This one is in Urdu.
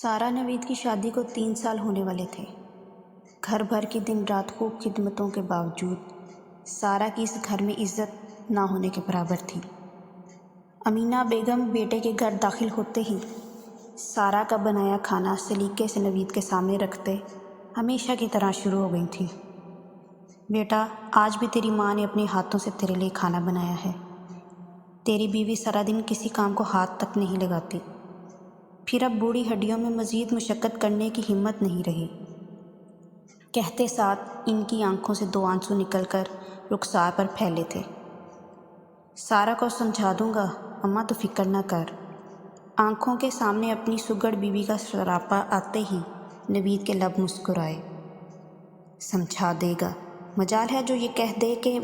سارا نوید کی شادی کو 3 سال ہونے والے تھے۔ گھر بھر کی دن رات خوب خدمتوں کے باوجود سارا کی اس گھر میں عزت نہ ہونے کے برابر تھی۔ امینہ بیگم بیٹے کے گھر داخل ہوتے ہی سارا کا بنایا کھانا سلیقے سے نوید کے سامنے رکھتے ہمیشہ کی طرح شروع ہو گئی تھی۔ بیٹا، آج بھی تیری ماں نے اپنے ہاتھوں سے تیرے لیے کھانا بنایا ہے۔ تیری بیوی سارا دن کسی کام کو ہاتھ تک نہیں لگاتی، پھر اب بوڑھی ہڈیوں میں مزید مشقت کرنے کی ہمت نہیں رہی۔ کہتے ساتھ ان کی آنکھوں سے 2 آنسو نکل کر رخسار پر پھیلے تھے۔ سارا کو سمجھا دوں گا اماں، تو فکر نہ کر۔ آنکھوں کے سامنے اپنی سگڑ بیوی کا سراپا آتے ہی نوید کے لب مسکرائے۔ سمجھا دے گا، مجال ہے جو یہ کہہ دے کہ